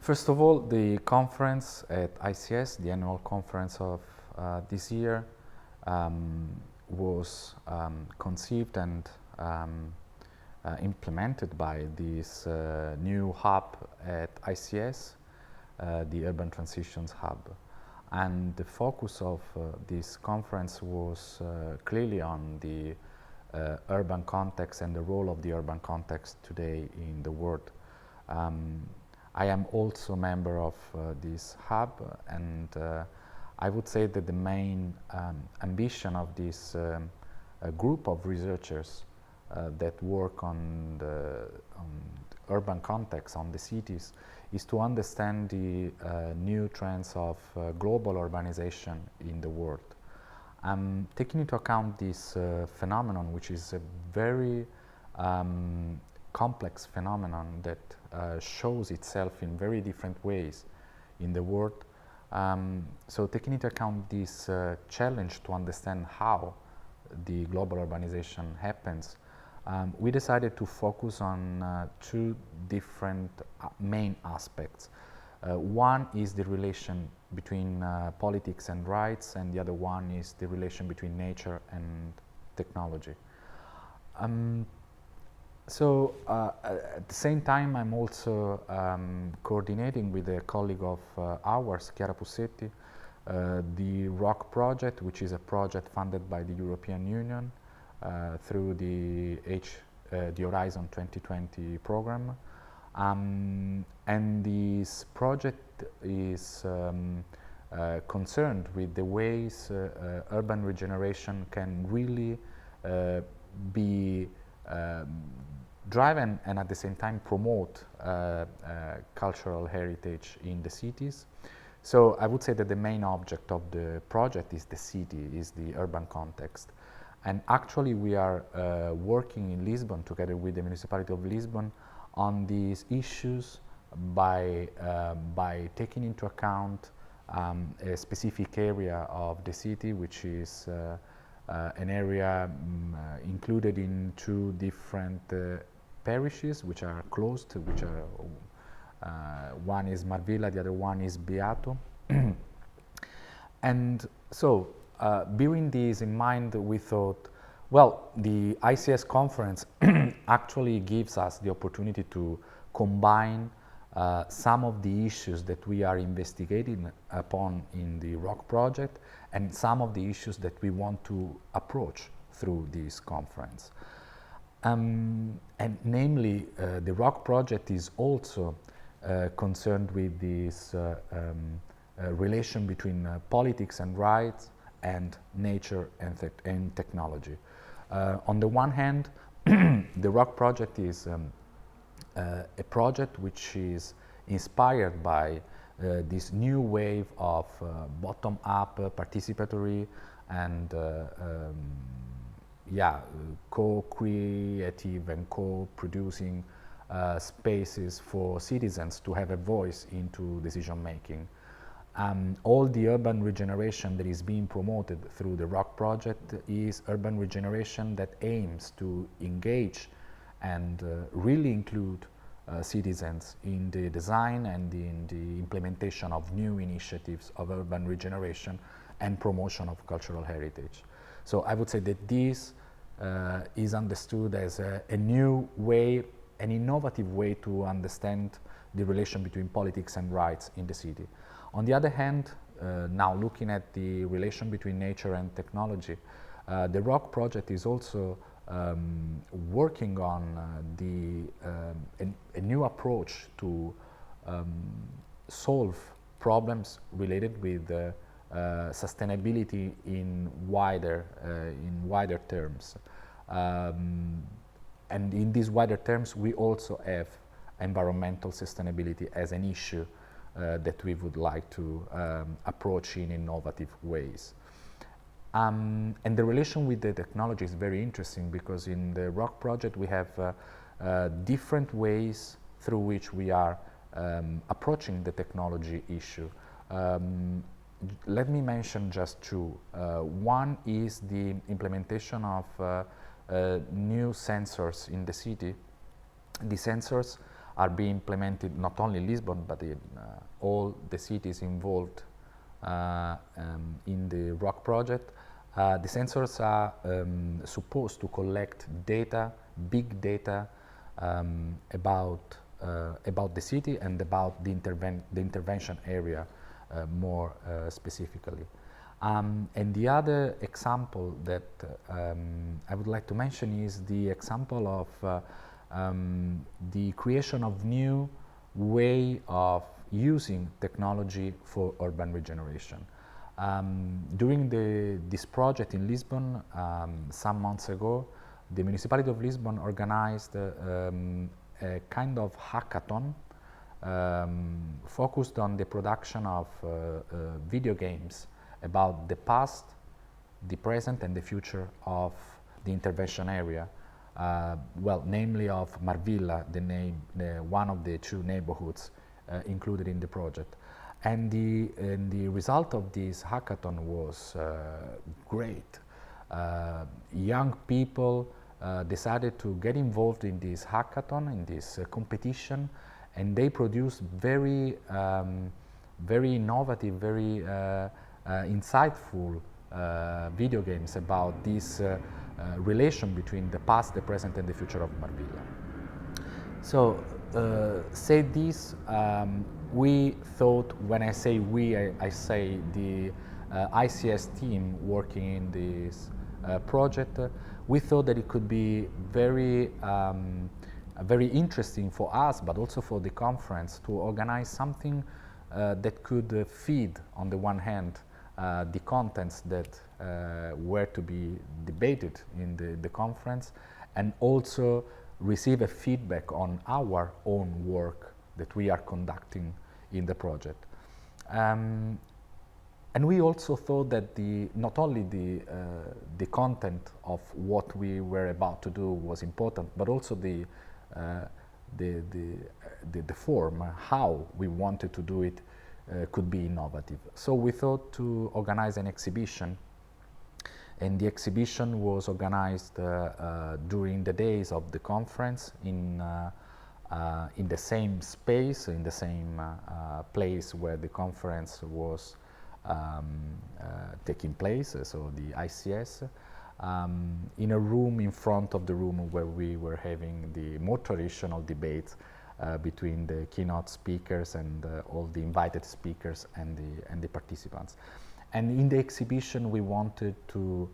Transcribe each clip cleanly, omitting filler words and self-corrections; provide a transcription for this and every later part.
First of all, the conference at ICS, the annual conference of this year, was conceived and implemented by this new hub at ICS, the Urban Transitions Hub. And the focus of this conference was clearly on the urban context and the role of the urban context today in the world. I am also a member of this hub, and I would say that the main ambition of this group of researchers that work on the urban context, on the cities, is to understand the new trends of global urbanization in the world. Taking into account this phenomenon, which is a very complex phenomenon that shows itself in very different ways in the world. So taking into account this challenge to understand how the global urbanization happens, we decided to focus on two different main aspects. One is the relation between politics and rights, and the other one is the relation between nature and technology. So at the same time, I'm also coordinating with a colleague of ours, Chiara Pussetti, the ROC project, which is a project funded by the European Union through the Horizon 2020 program. And this project is concerned with the ways urban regeneration can really be driven and at the same time promote cultural heritage in the cities. So I would say that the main object of the project is the city, is the urban context. And actually we are working in Lisbon together with the municipality of Lisbon on these issues by taking into account a specific area of the city, which is an area included in two different parishes which are closed, which are one is Marvilla, the other one is Beato. And so bearing this in mind, we thought, well, the ICS conference actually gives us the opportunity to combine some of the issues that we are investigating upon in the ROC project and some of the issues that we want to approach through this conference. And namely, the ROC project is also concerned with this relation between politics and rights and nature and technology. On the one hand, the ROC project is a project which is inspired by this new wave of bottom-up, participatory, and co-creative and co-producing spaces for citizens to have a voice into decision-making. All the urban regeneration that is being promoted through the ROC project is urban regeneration that aims to engage and really include citizens in the design and in the implementation of new initiatives of urban regeneration and promotion of cultural heritage. So I would say that this is understood as a new way, an innovative way to understand the relation between politics and rights in the city. On the other hand, now looking at the relation between nature and technology, the ROC project is also working on a new approach to solve problems related with sustainability in wider terms. And in these wider terms, we also have environmental sustainability as an issue that we would like to approach in innovative ways. And the relation with the technology is very interesting because in the ROC project we have different ways through which we are approaching the technology issue. Let me mention just two. One is the implementation of new sensors in the city. The sensors are being implemented not only in Lisbon, but in all the cities involved in the ROC project. The sensors are supposed to collect data, big data, about the city and about the intervention area more specifically. And the other example that I would like to mention is the example of the creation of new way of using technology for urban regeneration. During this project in Lisbon, some months ago, the municipality of Lisbon organized a kind of hackathon focused on the production of video games about the past, the present, and the future of the intervention area. Well, namely of Marvilla, one of the two neighborhoods included in the project. And the result of this hackathon was great. Young people decided to get involved in this hackathon, in this competition, and they produced very innovative, very insightful video games about this relation between the past, the present, and the future of Marvilla. So, say this, we thought, when I say we, I say the ICS team working in this project, we thought that it could be very interesting for us, but also for the conference, to organize something that could feed, on the one hand, the contents that were to be debated in the conference, and also receive a feedback on our own work that we are conducting in the project. And we also thought that not only the content of what we were about to do was important, but also the form, how we wanted to do it, could be innovative. So we thought to organize an exhibition, and the exhibition was organized during the days of the conference in the same space, in the same place where the conference was taking place, so the ICS, in a room in front of the room where we were having the more traditional debates between the keynote speakers and all the invited speakers and the participants. And in the exhibition, we wanted to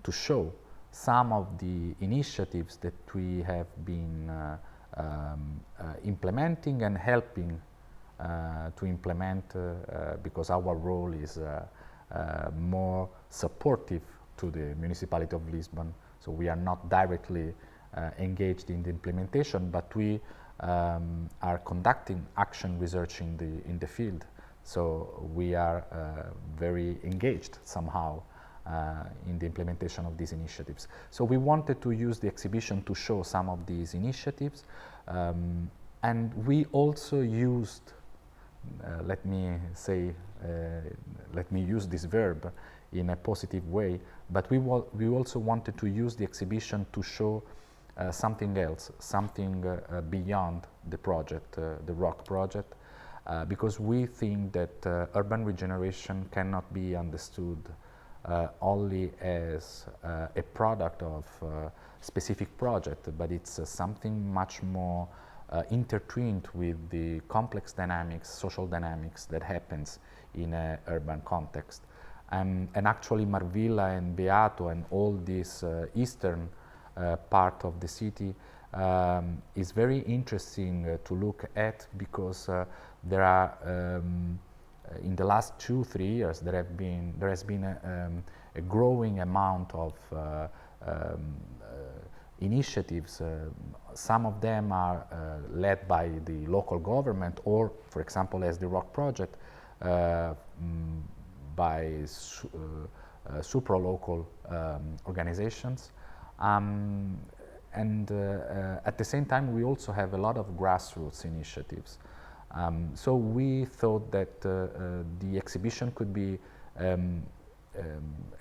show some of the initiatives that we have been implementing and helping to implement, because our role is more supportive to the municipality of Lisbon. So we are not directly engaged in the implementation, but we are conducting action research in the field. So we are very engaged somehow in the implementation of these initiatives. So we wanted to use the exhibition to show some of these initiatives, and we also used, let me use this verb in a positive way, but we also wanted to use the exhibition to show something else, something beyond the project, the ROC project, because we think that urban regeneration cannot be understood only as a product of a specific project, but it's something much more intertwined with the complex dynamics, social dynamics that happens in an urban context. And actually Marvilla and Beato and all this eastern part of the city is very interesting to look at, because there are in the last 2-3 years there has been a growing amount of initiatives. Some of them are led by the local government, or, for example, as the ROC project, by supra-local organizations. And at the same time, we also have a lot of grassroots initiatives. So we thought that the exhibition could be an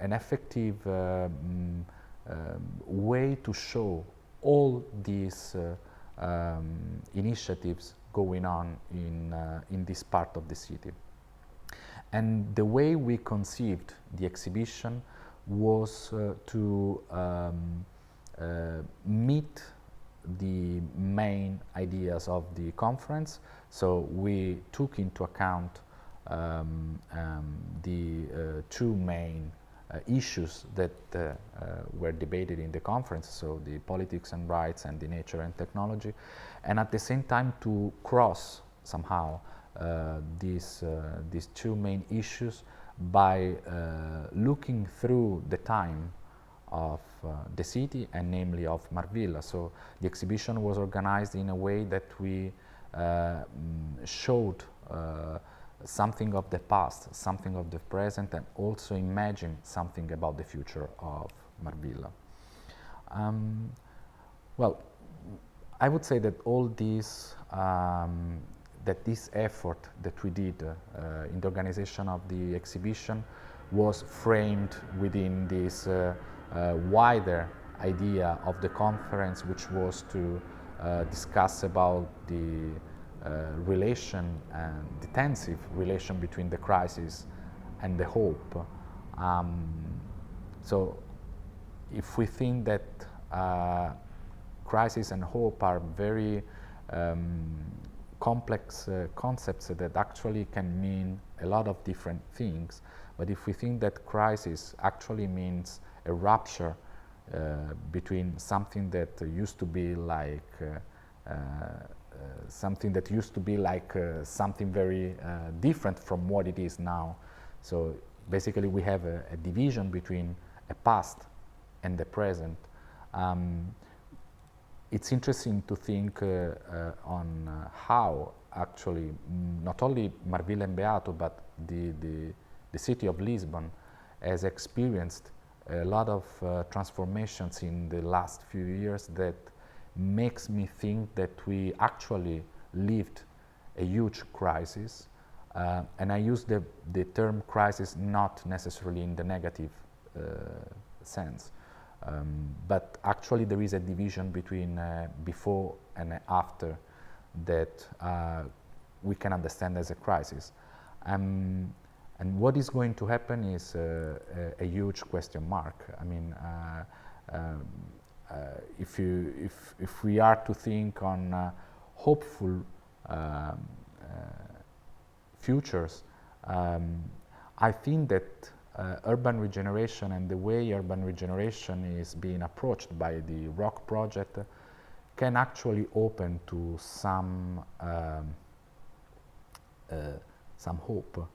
effective way to show all these initiatives going on in this part of the city. And the way we conceived the exhibition was to meet the main ideas of the conference. So we took into account the two main issues that were debated in the conference, so the politics and rights and the nature and technology, and at the same time to cross somehow these two main issues by looking through the time of the city, and namely of Marvilla. So the exhibition was organized in a way that we showed something of the past, something of the present, and also imagine something about the future of Marvilla. Well, I would say that all these that this effort that we did in the organization of the exhibition was framed within this wider idea of the conference, which was to discuss about the relation and the tensive relation between the crisis and the hope. So if we think that crisis and hope are very complex concepts that actually can mean a lot of different things, but if we think that crisis actually means a rupture between something that used to be like something very different from what it is now. So basically we have a division between a past and the present. It's interesting to think on how actually not only Marvilla and Beato, but the city of Lisbon has experienced a lot of transformations in the last few years that makes me think that we actually lived a huge crisis. And I use the term crisis not necessarily in the negative sense. But actually there is a division between before and after that we can understand as a crisis. And what is going to happen is a huge question mark. I mean, if we are to think on hopeful futures, I think that urban regeneration and the way urban regeneration is being approached by the ROC project can actually open to some hope.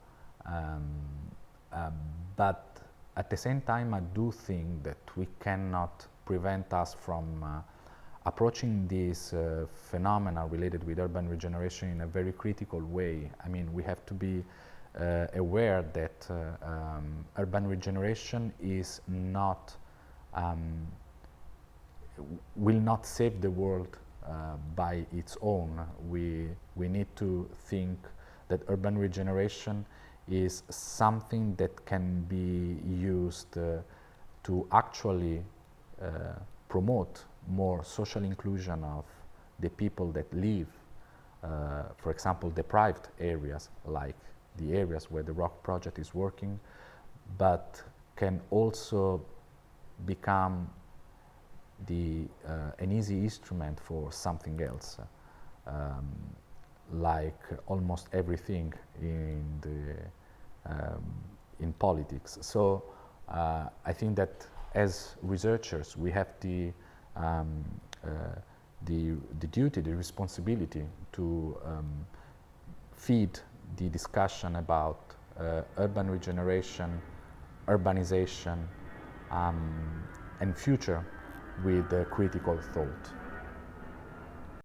But at the same time, I do think that we cannot prevent us from approaching this phenomena related with urban regeneration in a very critical way. I mean, we have to be aware that urban regeneration is not will not save the world by its own. We need to think that urban regeneration is something that can be used to actually promote more social inclusion of the people that live, for example, deprived areas like the areas where the ROC project is working, but can also become an easy instrument for something else, like almost everything in politics. So I think that as researchers we have the duty, the responsibility to feed the discussion about urban regeneration, urbanization, and future with critical thought.